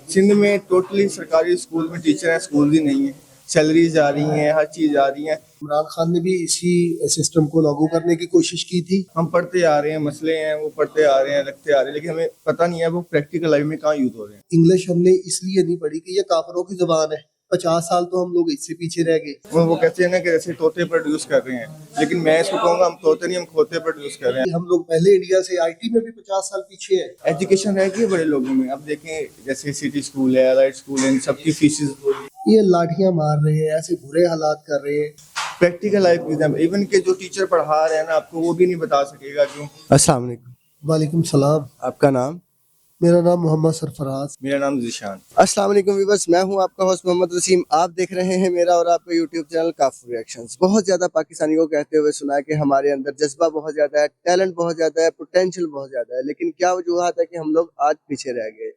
सिंध में टोटली सरकारी स्कूल में टीचर हैं, स्कूल ही नहीं है, सैलरीज आ रही हैं, हर चीज़ आ रही हैं। इमरान खान ने भी इसी सिस्टम को लागू करने की कोशिश की थी। हम पढ़ते आ रहे हैं, मसले हैं वो पढ़ते आ रहे हैं, रखते आ रहे हैं, लेकिन हमें पता नहीं है वो प्रैक्टिकल लाइफ में कहाँ यूज हो रहे हैं। इंग्लिश हमने इसलिए नहीं पढ़ी कि ये काफरों की जबान है। 50 साल तो हम लोग इससे पीछे रह गए। वो कहते हैं ना कि जैसे तोते प्रोड्यूस कर रहे हैं, लेकिन मैं इसको कहूँगा हम तोते नहीं, हम खोते प्रोड्यूस कर रहे हैं। हम लोग पहले इंडिया से आईटी में भी 50 साल पीछे है। एजुकेशन रह गई है बड़े लोगों में। अब देखें जैसे सिटी स्कूल है, एलाइट स्कूल है, इन सबकी फीसेस, ये लाठियां मार रहे हैं, ऐसे बुरे हालात कर रहे हैं। प्रैक्टिकल लाइफ एग्जाम, इवन के जो टीचर पढ़ा रहे हैं ना आपको, वो भी नहीं बता सकेगा क्यों। अस्सलाम वालेकुम। वालेकुम सलाम। आपका नाम? मेरा नाम मोहम्मद सरफराज। मेरा नाम जिशान। अस्सलाम वालेकुम व्यूअर्स, मैं हूं आपका होस्ट मोहम्मद वसीम। आप देख रहे हैं मेरा और आपका यूट्यूब चैनल काफूर रिएक्शंस। बहुत ज़्यादा पाकिस्तानी को कहते हुए सुना है कि हमारे अंदर जज्बा बहुत ज़्यादा है, टैलेंट बहुत ज़्यादा है, पोटेंशियल बहुत ज़्यादा है, लेकिन क्या वजूहत है कि हम लोग आज पीछे रह गए।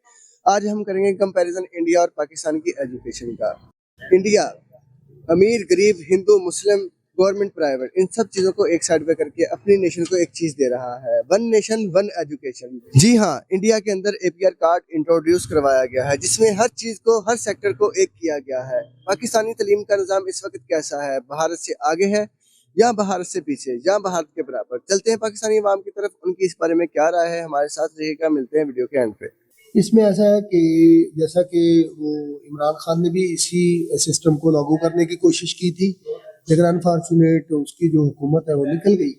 आज हम करेंगे कंपैरिजन इंडिया और पाकिस्तान की एजुकेशन का। इंडिया अमीर, गरीब, हिंदू, मुस्लिम, गवर्नमेंट, प्राइवेट, इन सब चीज़ों को एक साइड पे करके अपनी नेशन को एक चीज़ दे रहा है, वन नेशन वन एजुकेशन। जी हाँ, इंडिया के अंदर एपीआर कार्ड इंट्रोड्यूस करवाया गया है, जिसमें हर चीज़ को, हर सेक्टर को एक किया गया है। पाकिस्तानी तालीम का निज़ाम इस वक्त कैसा है? भारत से आगे है या भारत से पीछे या भारत के बराबर? चलते हैं पाकिस्तानी अवाम की तरफ, उनकी इस बारे में क्या राय है। हमारे साथ रहिएगा, मिलते हैं वीडियो के एंड पे। इसमें ऐसा है कि जैसा कि वो इमरान खान ने भी इसी सिस्टम को लागू करने की कोशिश की थी, लेकिन अनफॉर्चुनेट उसकी जो हुकूमत है वो निकल गई।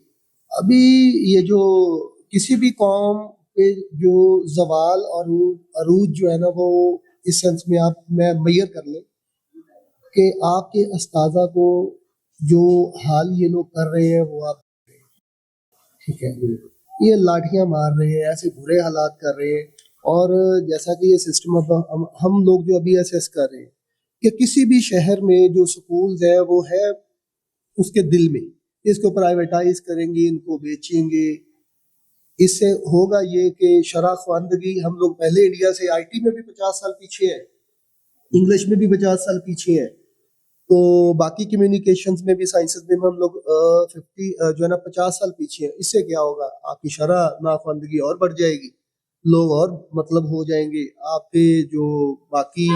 अभी ये जो किसी भी कौम पे जो जवाल और अरूज जो है ना, वो इस सेंस में आप मैं मैयर कर ले कि आपके अस्ताजा को जो हाल ये लोग कर रहे हैं वो आप, ठीक है, ये लाठियां मार रहे हैं, ऐसे बुरे हालात कर रहे हैं। और जैसा कि ये सिस्टम अब हम लोग जो अभी असेस कर रहे हैं कि किसी भी शहर में जो स्कूल्स है वो है उसके दिल में, इसको प्राइवेटाइज करेंगे, इनको बेचेंगे। इससे होगा ये कि शरह ख्वानदगी, हम लोग पहले इंडिया से आईटी में भी 50 साल पीछे है, इंग्लिश में भी 50 साल पीछे है, तो बाकी कम्युनिकेशंस में भी, साइंसेस में भी हम लोग 50 जो है ना 50 साल पीछे है। इससे क्या होगा? आपकी शरह नाख्वानदगी और बढ़ जाएगी, लोग और मतलब हो जाएंगे। आपके जो बाकी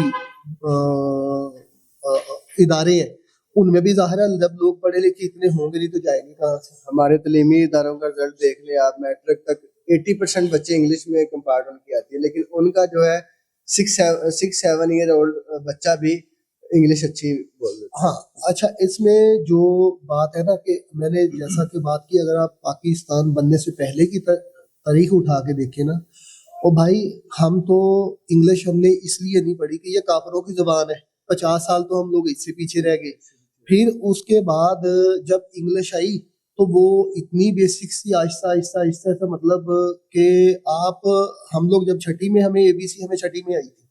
इदारे हैं उनमें भी ज़ाहिर है जब लोग पढ़े लिखे इतने होंगे नहीं तो जाएंगे कहाँ से। हमारे तलीमी इदारों का रिजल्ट देख ले आप, मैट्रिक तक 80% बच्चे इंग्लिश में कंपार्टमेंट की आती है, लेकिन उनका जो है 6-7 ईयर ओल्ड बच्चा भी इंग्लिश अच्छी बोल देता है। हाँ अच्छा, इसमें जो बात है ना कि मैंने जैसा कि बात की, अगर आप पाकिस्तान बनने से पहले की तारीख उठा के देखें ना, और भाई हम तो इंग्लिश हमने इसलिए नहीं पढ़ी कि ये काफरों की जबान है। 50 साल तो हम लोग इससे पीछे रह गए। फिर उसके बाद जब इंग्लिश आई तो वो इतनी बेसिक सी आहिस्ता आहिस्ता आहिस्ता ऐसा, मतलब कि आप, हम लोग जब छठी में, हमें एबीसी हमें छठी में आई थी।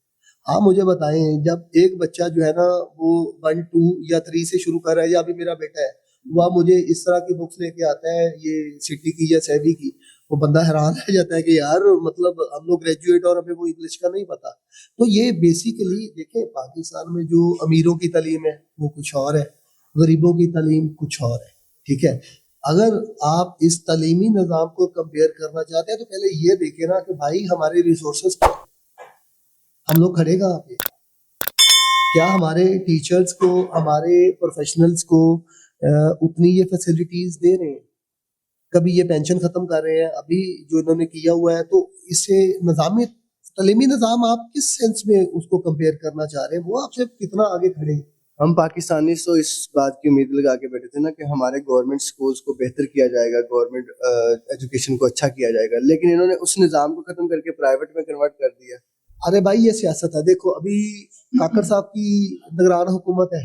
हाँ मुझे बताएं, जब एक बच्चा जो है ना वो 1, 2 या 3 से शुरू कर रहा है, या अभी मेरा बेटा है वह मुझे इस तरह की बुक्स लेके आता है, ये सिटी की या सेवी की, वो बंदा हैरान रह जाता है कि यार मतलब हम लोग ग्रेजुएट और हमें वो इंग्लिश का नहीं पता। तो ये बेसिकली देखें, पाकिस्तान में जो अमीरों की तालीम है वो कुछ और है, गरीबों की तालीम कुछ और है, ठीक है। अगर आप इस तालीमी निज़ाम को कंपेयर करना चाहते हैं तो पहले ये देखें ना कि भाई हमारे रिसोर्सेज, हम लोग खड़े कहाँ पे, क्या हमारे टीचर्स को, हमारे प्रोफेशनल्स को उतनी ये फैसिलिटीज दे रहे हैं? कभी ये पेंशन खत्म कर रहे हैं अभी जो इन्होंने किया हुआ है, तो इससे निज़ाम तालीमी निज़ाम आप किस सेंस में उसको कंपेयर करना चाह रहे हैं? वो आपसे कितना आगे खड़े हैं? हम पाकिस्तानी तो इस बात की उम्मीद लगा के बैठे थे ना कि हमारे गवर्नमेंट स्कूल्स को बेहतर किया जाएगा, गवर्नमेंट एजुकेशन को अच्छा किया जाएगा, लेकिन इन्होंने उस निज़ाम को खत्म करके प्राइवेट में कन्वर्ट कर दिया। अरे भाई ये सियासत है। देखो अभी काकर साहब की निगरान हुकूमत है,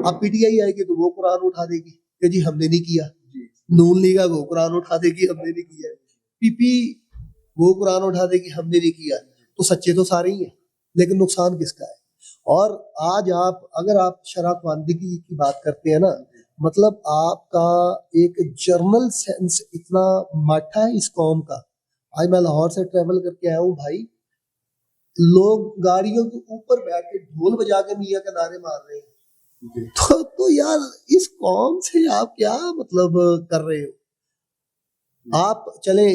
अब पीटीआई आएगी तो वो कुरान उठा देगी कि जी हमने नहीं किया, नून लीग वो कुरान उठा देगी हमने नहीं किया, पीपी वो कुरान उठा देगी हमने नहीं किया। तो सच्चे तो सारे ही हैं, लेकिन नुकसान किसका है? और आज आप, अगर आप शरह ख्वानदगी की बात करते हैं ना, मतलब आपका एक जर्नल सेंस इतना माठा है इस कौम का। आज मैं लाहौर से ट्रेवल करके आया हूँ भाई, लोग गाड़ियों के ऊपर बैठ के ढोल बजा के मियाँ के नारे मार रहे हैं। तो यार इस कौम से आप क्या मतलब कर रहे हो? आप चले,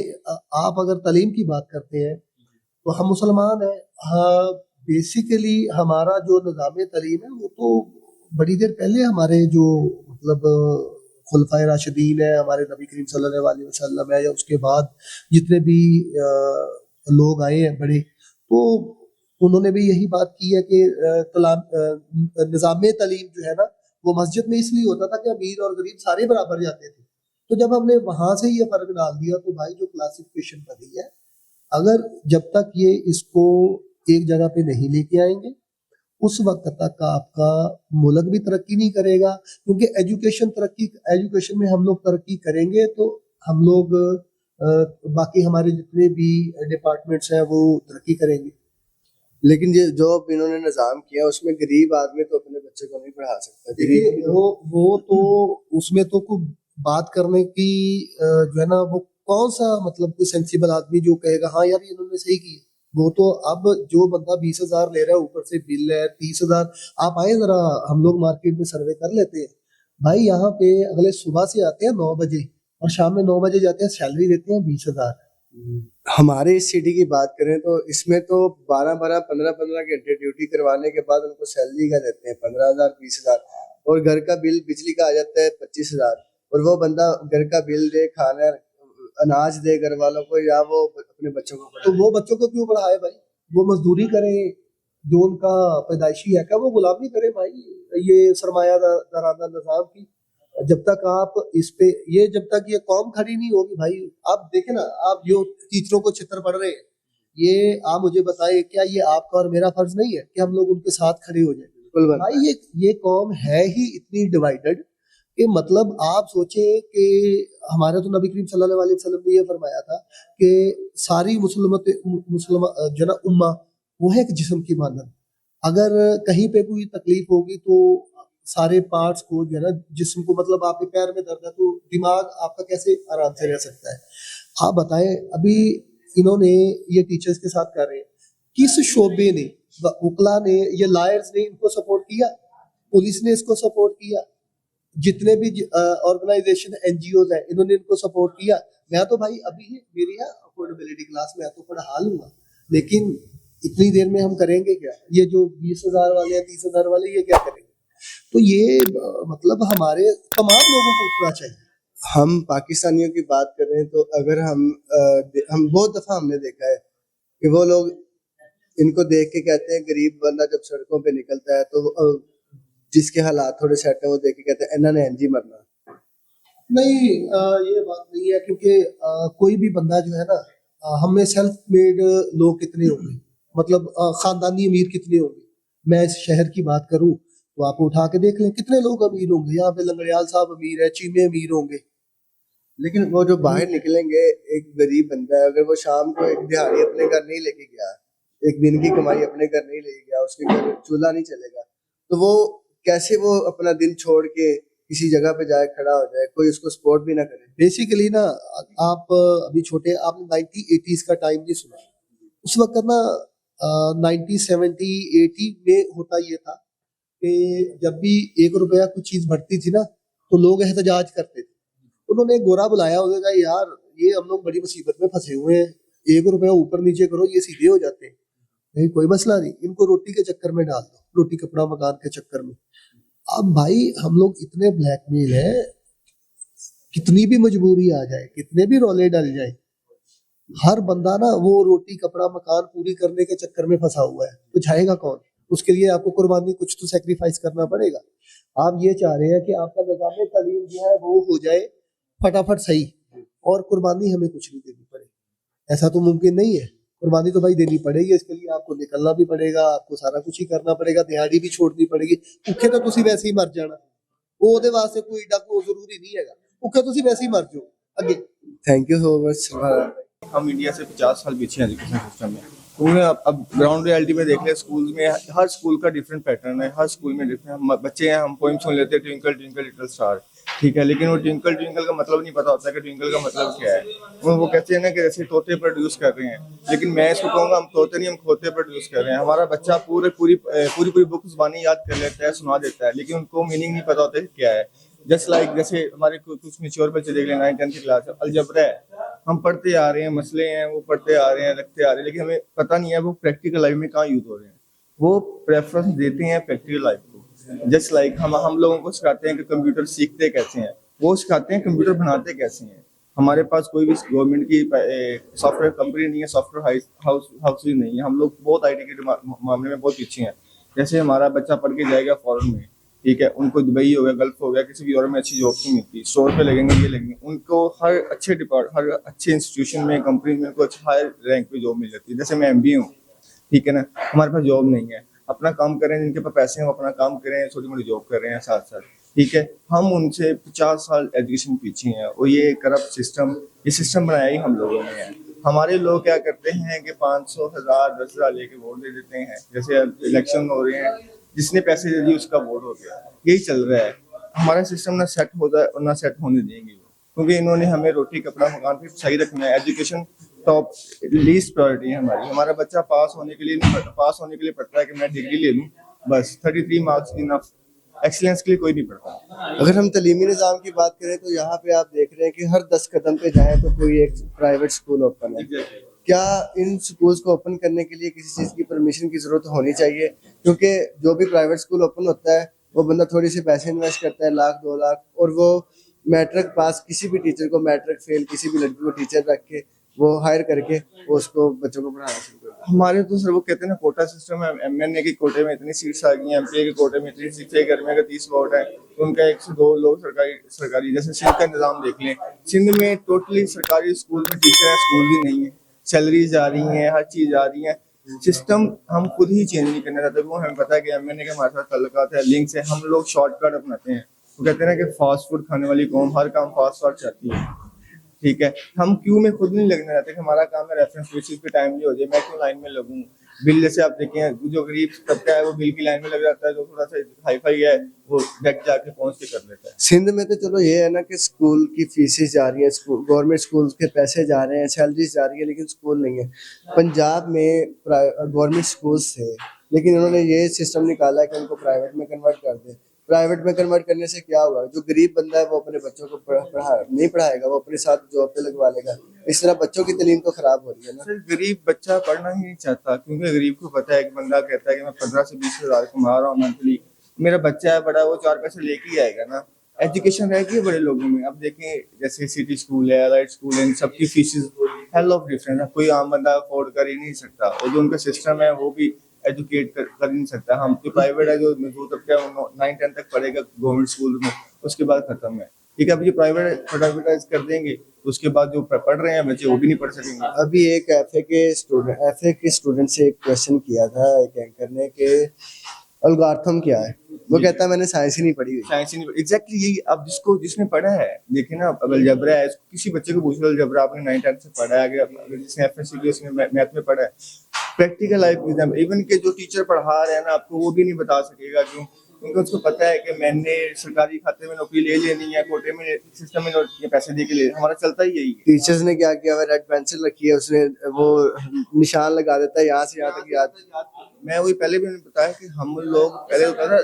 आप अगर तालीम की बात करते हैं तो हम मुसलमान हैं, हाँ बेसिकली हमारा जो निज़ाम तालीम है वो तो बड़ी देर पहले हमारे जो मतलब खुलफाए राशिदीन है, हमारे नबी करीम सल्लल्लाहु अलैहि वसल्लम है, या उसके बाद जितने भी लोग आए हैं बड़े, तो उन्होंने भी यही बात की है कि निज़ाम तालीम जो है ना वो मस्जिद में इसलिए होता था कि अमीर और गरीब सारे बराबर जाते थे। तो जब हमने वहां से ये फर्क डाल दिया तो भाई जो क्लासिफिकेशन बनी है, अगर जब तक ये इसको एक जगह पे नहीं लेके आएंगे उस वक्त तक आपका मुल्क भी तरक्की नहीं करेगा, क्योंकि एजुकेशन में हम लोग तरक्की करेंगे तो हम लोग बाकी हमारे जितने भी डिपार्टमेंट्स हैं वो तरक्की करेंगे। लेकिन ये जो अब इन्होंने निजाम किया उसमें गरीब आदमी तो अपने बच्चे को नहीं पढ़ा सकता। देखिए गरीब वो तो उसमें तो कोई बात करने की जो है ना वो कौन सा मतलब कोई सेंसिबल आदमी जो कहेगा हाँ यार इन्होंने सही किया, वो तो अब जो बंदा 20,000 ले रहा है ऊपर से बिल है 30,000। आप आए जरा, हम लोग मार्केट में सर्वे कर लेते हैं भाई, यहाँ पे अगले सुबह से आते हैं 9 बजे और शाम में 9 बजे जाते हैं, सैलरी देते हैं 20,000। हमारे इस सिटी की बात करें तो इसमें तो 12-12, 15-15 घंटे ड्यूटी करवाने के बाद उनको सैलरी का देते हैं 15,000, 20,000, और घर का बिल बिजली का आ जाता है 25,000, और वो बंदा घर का बिल दे, खाना अनाज दे घर वालों को, या वो अपने बच्चों को तो वो बच्चों को क्यों पढ़ाए भाई, वो मजदूरी करें, जो उनका पैदाइशी है क्या वो गुलामी करे भाई, ये सरमायादाराना निजाम की। जब तक आप इस पे ये जब तक ये कौम खड़ी नहीं होगी भाई, आप देखें ना, आप जो टीचरों को छितर पड़ रहे हैं, ये आप मुझे बताएं क्या ये आपका और मेरा फर्ज नहीं है कि हम लोग उनके साथ खड़े हो जाए? बिल्कुल बनता भाई ये कौम है ही इतनी डिवाइडेड कि मतलब आप सोचें कि हमारे तो नबी करीम सल्लल्लाहु अलैहि वसल्लम ने ये फरमाया था कि सारी मुस्लिम जो ना उम्मा वो है एक जिस्म की मानद, अगर कहीं पे कोई तकलीफ होगी तो सारे पार्ट्स को जो है ना जिस्म को, मतलब आपके पैर में दर्द है तो दिमाग आपका कैसे आराम से रह सकता है? आप बताएं, अभी इन्होंने ये टीचर्स के साथ कर रहे हैं, किस शोबे ने, वकला ने, ये लायर्स ने इनको सपोर्ट किया, पुलिस ने इसको सपोर्ट किया, जितने भी ऑर्गेनाइजेशन एनजीओज हैं इन्होंने इनको सपोर्ट किया। मैं तो भाई अभी मेरी है अफोर्डेबिलिटी क्लास में तो पढ़ा लूंगा, लेकिन इतनी देर में हम करेंगे क्या? ये जो 20,000 वाले या 30,000 वाले ये क्या करेंगे? तो ये मतलब हमारे तमाम लोगों को उठना चाहिए। हम पाकिस्तानियों की बात कर रहे हैं तो अगर हम बहुत दफा हमने देखा है कि वो लोग इनको देख के कहते हैं, गरीब बंदा जब सड़कों पे निकलता है तो जिसके हालात थोड़े सेट है वो देख के कहते हैं इन्होंने एनजी मरना। नहीं, ये बात नहीं है, क्योंकि कोई भी बंदा जो है ना, हम में सेल्फ मेड लोग कितने होंगे, मतलब खानदानी अमीर कितने होंगे। मैं इस शहर की बात करूं तो आप उठा के देख लें कितने लोग अमीर होंगे। यहाँ पे लंगड़ियाल साहब अमीर है, चीमे अमीर होंगे, लेकिन वो जो बाहर निकलेंगे, एक गरीब बंदा है अगर वो शाम को एक दिहाड़ी अपने घर नहीं लेके गया, एक दिन की कमाई अपने घर नहीं लेके गया, उसके घर चूल्हा नहीं चलेगा, तो वो कैसे वो अपना दिन छोड़ के किसी जगह पे जाए, खड़ा हो जाए, कोई उसको सपोर्ट भी ना करे। बेसिकली ना, आप अभी छोटे, आपने 1980s का टाइम नहीं सुना, उस वक्त ना 1970-80 में होता ये था कि जब भी 1 रुपया कुछ चीज बढ़ती थी ना तो लोग एहतजाज करते थे। उन्होंने एक गोरा बुलाया, उन्होंने कहा यार ये हम लोग बड़ी मुसीबत में फंसे हुए हैं, 1 रुपया ऊपर नीचे करो ये सीधे हो जाते हैं, नहीं कोई मसला नहीं, इनको रोटी के चक्कर में डाल दो, रोटी कपड़ा मकान के चक्कर में। अब भाई हम लोग इतने ब्लैकमेल है, कितनी भी मजबूरी आ जाए, कितने भी रोले डल जाए, हर बंदा ना वो रोटी कपड़ा मकान पूरी करने के चक्कर में फंसा हुआ है, तो जाएगा कौन? उसके लिए आपको कुर्बानी, कुछ तो सेक्रीफाइस करना पड़ेगा। आप ये चाह रहे हैं कि आपका निज़ाम तालीम जो है वो हो जाए फटाफट सही, और कुर्बानी हमें कुछ नहीं देनी पड़े, ऐसा तो मुमकिन नहीं है। कुर्बानी तो भाई देनी पड़ेगी, इसके लिए आपको निकलना भी पड़ेगा, आपको सारा कुछ ही करना पड़ेगा, दिहाड़ी भी छोड़नी पड़ेगी। भुखे तो तुसी वैसे ही मर जाना, ਉਹਦੇ ਵਾਸਤੇ ਕੋਈ ਏਡਾ ਕੋਈ ਜ਼ਰੂਰੀ नहीं ਹੈਗਾ, ਭੁੱਖੇ ਤੁਸੀਂ वैसे ही मर जाओ ਅੱਗੇ। Thank you so much. हम इंडिया से 50 साल पीछे हैं एजुकेशन सिस्टम में। उन्हें अब ग्राउंड रियलिटी में देख लें, स्कूल में हर स्कूल का डिफरेंट पैटर्न है, हर स्कूल में डिफरेंट। हम बच्चे हैं, हम पोइम सुन लेते हैं ट्विंकल ट्विंकल लिटिल स्टार, ठीक है, लेकिन वो ट्विंकल ट्विंकल का मतलब नहीं पता होता कि ट्विंकल का मतलब क्या है। वो कहते हैं ना कि जैसे तोते प्रोड्यूस कर रहे हैं, लेकिन मैं इसको कहूँगा हम तोते नहीं, हम खोते प्रोड्यूस कर रहे हैं। हमारा बच्चा पूरी बुक ज़बानी याद कर लेता है, सुना देता है, लेकिन उनको मीनिंग नहीं पता होता है क्या है। जस्ट लाइक जैसे हमारे कुछ मेच्योर बच्चे देख लें, 9th-10th की क्लास है, अलजबरा है, हम पढ़ते आ रहे हैं, मसले हैं वो पढ़ते आ रहे हैं, रखते आ रहे हैं, लेकिन हमें पता नहीं है वो प्रैक्टिकल लाइफ में कहाँ यूज हो रहे हैं। وہ प्रेफरेंस देते हैं प्रैक्टिकल लाइफ को। जस्ट लाइक हम लोगों को सिखाते हैं कि कंप्यूटर सीखते कैसे हैं, वो सिखाते हैं कंप्यूटर बनाते कैसे हैं। हमारे पास कोई भी गवर्नमेंट की सॉफ्टवेयर कंपनी नहीं है, सॉफ्टवेयर हाउस भी नहीं है। हम लोग बहुत आईटी के मामले में बहुत पीछे हैं। जैसे हमारा बच्चा पढ़ के जाएगा फॉरेन में, ठीक है, उनको दुबई हो गया, गल्फ हो गया, किसी भी और में अच्छी जॉब नहीं मिलती, स्टोर पे लगेंगे, ये लगेंगे, उनको हर अच्छे इंस्टीट्यूशन में, कंपनी में उनको हायर रैंक पे जॉब मिल जाती है। जैसे मैं MBA हूँ, ठीक है ना, हमारे पास जॉब नहीं है, अपना काम करें, जिनके पास पैसे हैं वो अपना काम करें, छोटी मोटी जॉब कर रहे हैं साथ साथ, ठीक है। हम उनसे 50 साल एजुकेशन पीछे हैं, और ये करप्ट सिस्टम, ये सिस्टम बनाया ही हम लोगों ने है। हमारे लोग क्या करते हैं कि 500, 1000, 10,000 लेके वोट दे देते हैं। जैसे इलेक्शन हो रहे हैं, जिसने पैसे दे दिए उसका वोट हो गया, यही चल रहा है। हमारा सिस्टम ना सेट होता है और ना सेट होने देंगे वो, क्योंकि इन्होंने हमें रोटी कपड़ा मकान फिर सही रखना है। एजुकेशन टॉप लीस्ट प्रायोरिटी है हमारी। हमारा बच्चा पास होने के लिए नहीं पढ़ता, पास होने के लिए पढ़ता है कि मैं डिग्री ले लूँ, बस 33 मार्क्स इनफ। एक्सीलेंस के लिए कोई नहीं पढ़ता। अगर हम तलीमी निज़ाम की बात करें तो यहाँ पे आप देख रहे हैं कि हर 10 कदम पे जाएं तो कोई एक प्राइवेट स्कूल ओपन है। क्या इन स्कूल्स को ओपन करने के लिए किसी चीज़ की परमिशन की ज़रूरत होनी चाहिए? क्योंकि जो भी प्राइवेट स्कूल ओपन होता है वो बंदा थोड़ी सी पैसे इन्वेस्ट करता है, 1 लाख 2 लाख, और वो मैट्रिक पास किसी भी टीचर को, मैट्रिक फेल किसी भी लड़की को टीचर रख के वो हायर करके वो उसको बच्चों को पढ़ाना शुरू करता है। हमारे तो सर वो कहते हैं ना कोटा सिस्टम है, MNA के कोटे में इतनी सीट्स आ गई हैं, MPA के कोटे में इतनी सीट्स है, गर्मी का 30 वोट है, तो उनका 1 से 2 लोग सरकारी जैसे सिंध का निज़ाम देख लें, सिंध में टोटली सरकारी स्कूल में टीचर है, स्कूल भी नहीं है, सैलरीज आ रही हैं, हर चीज़ आ रही है। सिस्टम हम खुद ही चेंज नहीं करना चाहते। वो हमें पता है कि MNA के हमारे साथ तल्लुकात है, लिंक्स है, हम लोग शॉर्टकट अपनाते हैं। वो कहते हैं ना कि फास्ट फूड खाने वाली कौम हर काम फास्ट चाहती है, ठीक है। हम क्यू में खुद नहीं लगने रहते कि हमारा काम है रेफरेंस बेसिस पे टाइम नहीं हो जाए, मैं क्यों लाइन में लगूं। बिल जैसे आप देखें, जो गरीब तबका है वो बिल की लाइन में लग जाता है, जो थोड़ा सा हाई फाई है वो डायरेक्ट जाके पहुंच के कर लेता है। सिंध में तो चलो ये है ना कि स्कूल की फीसें जा रही हैं, स्कूल गवर्नमेंट स्कूल के पैसे जा रहे हैं, सैलरीज जा रही है, लेकिन स्कूल नहीं है। पंजाब में गवर्नमेंट स्कूल्स थे, लेकिन उन्होंने ये सिस्टम निकाला है कि उनको प्राइवेट में कन्वर्ट कर दें। प्राइवेट में कन्वर्ट करने से क्या होगा? जो गरीब बंदा है वो अपने बच्चों को नहीं पढ़ाएगा, वो अपने साथ जॉब पे लगवा लेगा। इस तरह बच्चों की तालीम तो खराब हो रही है ना। सर गरीब बच्चा पढ़ना ही नहीं चाहता, क्योंकि गरीब को पता है कि बंदा कहता है कि मैं 15 से 20 हज़ार कमा रहा हूँ मंथली, मेरा बच्चा है बड़ा, वो 4 पैसे लेके ही आएगा ना। एजुकेशन रह गई है बड़े लोगों में। अब देखें जैसे सिटी स्कूल है, एलाइट स्कूल है, इन सबकी फीसेस हेल ऑफ डिफरेंस है। कोई आम बंदा अफोर्ड कर ही नहीं सकता, और जो उनका सिस्टम है वो भी एजुकेट कर ही नहीं सकता। हम तो प्राइवेट है, जो मजदूर तबका है वो 9-10 तक पढ़ेगा गवर्नमेंट स्कूल में, उसके बाद खत्म है, ठीक है। अब ये प्राइवेटाइज कर देंगे तो उसके बाद जो पढ़ रहे हैं बच्चे वो भी नहीं पढ़ सकेंगे। अभी एक एफए के स्टूडेंट से एक क्वेश्चन किया था एक एंकर ने कि एल्गोरिथम क्या है, वो कहता है मैंने साइंस ही नहीं पढ़ी हुई। साइंस ही नहीं, एग्जैक्टली यही। अब जिसने पढ़ा है, देखे ना, अब अलजबरा है, किसी बच्चे को पूछ लो अलजबरा आपने 9-10 से पढ़ा है, अगर जिसने FSC की उसने मैथ में पढ़ा है, प्रैक्टिकल लाइफ एग्जाम, इवन के जो टीचर पढ़ा रहे हैं ना आपको, वो भी नहीं बता सकेगा। क्यों? क्योंकि उसको पता है कि मैंने सरकारी खाते में नौकरी ले लेनी है, कोटे में सिस्टम में ये पैसे दे के ले, हमारा चलता ही यही है। टीचर्स ने क्या किया, रेड पेंसिल रखी है, उसने वो निशान लगा देता है यहाँ से यहाँ तक याद। मैं वही पहले भी बताया कि हम लोग पहले होता था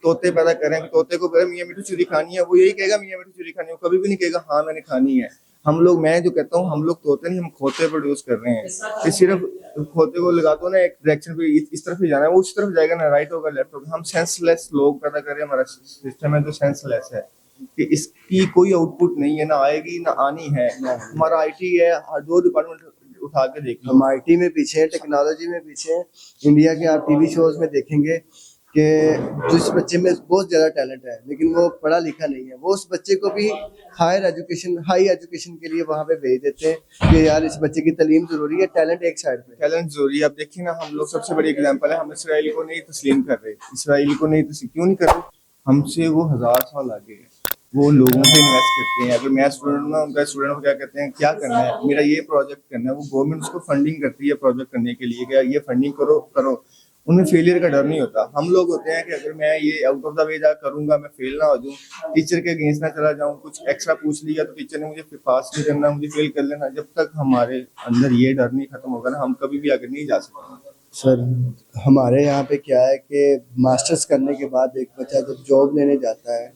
तोते पैदा करें, तोते को मियाँ मिठू चूरी खानी है, वो यही कहेगा मियाँ मिठू चूरी खानी है, वो कभी भी नहीं कहेगा हाँ मैंने खानी है। हम लोग, मैं जो कहता हूँ, हम लोग तोते नहीं, हम खोते प्रोड्यूस कर रहे हैं। कि सिर्फ खोते को लगा दो ना एक डायरेक्शन पे, इस तरफ ही जाना है, वो उस तरफ जाएगा ना, राइट होगा लेफ्ट होगा। हम सेंसलेस लोग पैदा कर रहे हैं, हमारा सिस्टम है जो सेंसलेस है कि इसकी कोई आउटपुट नहीं है, ना आएगी ना आनी है। हमारा IT है, दो डिपार्टमेंट उठा के देख लो। हम IT में पीछे हैं, टेक्नोलॉजी में पीछे हैं। इंडिया के आप टीवी शोज में देखेंगे कि जिस बच्चे में बहुत ज़्यादा टैलेंट है लेकिन वो पढ़ा लिखा नहीं है, वो उस बच्चे को भी हाई एजुकेशन के लिए वहाँ पे भेज देते हैं कि यार इस बच्चे की तालीम ज़रूरी है, टैलेंट एक साइड पे। टैलेंट जरूरी है। अब देखिए ना, हम लोग सबसे बड़ी एग्जांपल है, हम इसराइल को नहीं तस्लीम कर रहे। इसराइल को नहीं तस्लीम क्यों नहीं कर रहे? हमसे वो 1000 साल आगे है, वो लोगों पे इन्वेस्ट करते हैं। अगर मैं स्टूडेंट ना, उनका स्टूडेंट को क्या कहते हैं, क्या करना है, मेरा ये प्रोजेक्ट करना है, वो गवर्नमेंट उसको फंडिंग करती है प्रोजेक्ट करने के लिए, क्या ये फंडिंग करो। उनमें फेलियर का डर नहीं होता। हम लोग होते हैं कि अगर मैं ये आउट ऑफ द वे जा करूंगा, मैं फेल ना हो जाऊं, टीचर के अगेंस्ट ना चला जाऊं, कुछ एक्स्ट्रा पूछ लिया तो टीचर ने मुझे पास नहीं करना, मुझे फेल कर लेना। जब तक हमारे अंदर ये डर नहीं खत्म होगा ना, हम कभी भी आगे नहीं जा सकते। सर हमारे यहाँ पे क्या है कि मास्टर्स करने के बाद एक बच्चा जब जॉब लेने जाता है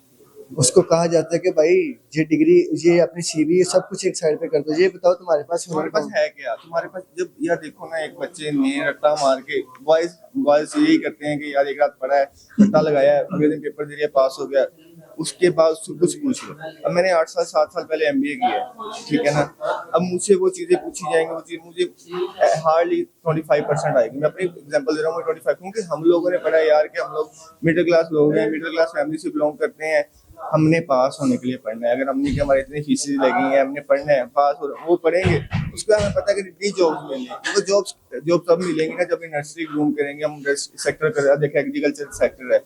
اس کو کہا جاتا ہے کہ بھائی یہ ڈگری یہ اپنی سی وی سب کچھ ایک سائڈ پہ کر دو, یہ بتاؤ تمہارے پاس تمہارے پاس ہے کیا, تمہارے پاس جب یار دیکھو نا ایک بچے نے رٹا مار کے بوائز یہی کرتے ہیں کہ یار ایک رات پڑھا ہے رٹا لگایا ہے اگلے دن پیپر دے دیا پاس ہو گیا, اس کے بعد اس سے کچھ پوچھ لو. اب میں نے 8 سال 7 سال پہلے MBA کیا ہے, ٹھیک ہے نا, اب مجھ سے وہ چیزیں پوچھی جائیں گی, وہ چیز مجھے ہارڈلی 25% آئے گی. میں اپنی ایگزامپل دے رہا ہوں 25, کیونکہ ہم لوگوں نے پڑھا یار کہ ہم لوگ مڈل کلاس لوگ ہیں, مڈل کلاس فیملی سے بلونگ کرتے ہیں, ہم نے پاس ہونے کے لیے پڑھنا ہے. اگر ہم نے کہ ہمارے اتنی فیسیں لگی ہیں, ہم نے پڑھنا ہے, پاس ہو وہ پڑھیں گے, اس کا ہمیں پتہ ہے کہ اتنی جابس ملیں گے. وہ جابس تب ملیں گی نا جب نرسری گروم کریں گے, ہم سیکٹر کر رہے ہیں, دیکھیں ایگریکلچر سیکٹر ہے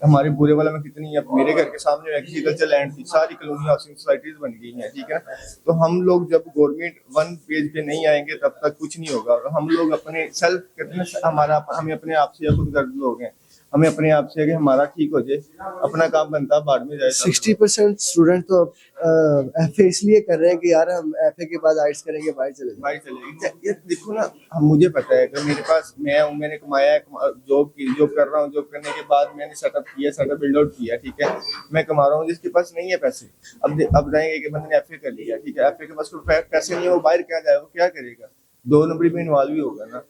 ہمارے بورے والا میں کتنی ہے, میرے گھر کے سامنے ایگریکلچر لینڈ تھی, ساری کالونی ہاؤسنگ سوسائٹیز بن گئی ہیں, ٹھیک ہے. تو ہم لوگ جب گورنمنٹ 1 پیج پہ نہیں آئیں گے تب تک کچھ نہیں ہوگا. ہم لوگ اپنے سیلف کتنے ہمارا ہمیں اپنے آپ سے خود غرض لوگ ہیں, ہمیں اپنے آپ سے کہ ہمارا ٹھیک ہو جائے, اپنا کام بنتا بعد میں جائے. 60% اسٹوڈنٹ تو ایف اے اس لیے کر رہے ہیں کہ یار ہم ایف اے کے بعد آئٹس کریں گے باہر چلے جائیں. بھائی چلے یہ دیکھو نا, مجھے پتا ہے کہ میرے پاس میں ہوں, میں نے کمایا ہے, جاب کر رہا ہوں, جاب کرنے کے بعد میں نے سیٹ اپ کیا, سیٹ اپ بلڈ آؤٹ کیا, ٹھیک ہے, میں کما رہا ہوں. جس کے پاس نہیں ہے پیسے, اب جائیں گے کہ بندے نے ایف اے کر لیا, ٹھیک ہے, ایف اے کے پاس پیسے نہیں ہے, وہ باہر کیا جائے, وہ کیا کرے گا, 2 نمبر میں انوالو ہی ہوگا نا.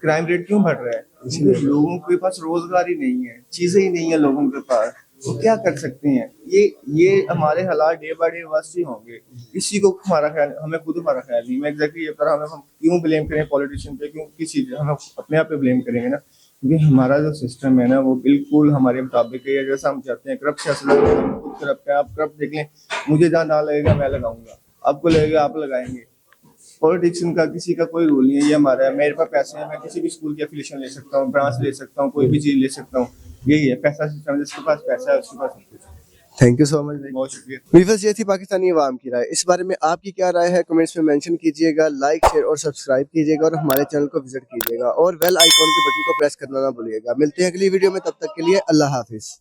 کرائم ریٹ کیوں بڑھ رہا ہے, لوگوں کے پاس روزگار ہی نہیں ہے, چیزیں ہی نہیں ہے لوگوں کے پاس, وہ کیا کر سکتے ہیں. یہ ہمارے حالات ڈے بائی ڈے ورس ہی ہوں گے. کسی کو ہمارا خیال, ہمیں خود ہمارا خیال نہیں. میں ایگزیکٹلی یہ کر رہا ہوں, ہم کیوں بلیم کریں پولیٹیشین پہ, کیوں کسی چیز ہم اپنے آپ پہ بلیم کریں گے نا, کیونکہ ہمارا جو سسٹم ہے نا وہ بالکل ہمارے مطابق ہے. جیسا ہم چاہتے ہیں کرپٹ سے خود کرپٹ ہے. آپ کرپٹ دیکھ لیں, مجھے جہاں ڈال لگے گا میں لگاؤں گا, آپ کو لگے گا آپ لگائیں گے. پولیٹکس کا کسی کا کوئی رول نہیں ہے, یہ ہمارا ہے. میرے پاس پیسے ہیں, میں کسی بھی اسکول کی افیلیشن لے سکتا ہوں, برانچ لے سکتا ہوں, کوئی بھی چیز لے سکتا ہوں. یہی ہے پیسہ سسٹم, جس کے پاس پیسہ ہے اس کے پاس سب کچھ. تھینک یو سو مچ. بہت شکریہ. ویورز, یہ تھی پاکستانی عوام کی رائے. اس بارے میں آپ کی کیا رائے ہے کمنٹس میں مینشن کیجیے گا, لائک شیئر اور سبسکرائب کیجیے گا, اور ہمارے چینل کو وزٹ کیجیے گا, اور بیل آئیکن کے بٹن کو پریس کرنا نہ بھولیے گا. ملتے ہیں اگلی ویڈیو میں, تب تک کے لیے اللہ حافظ.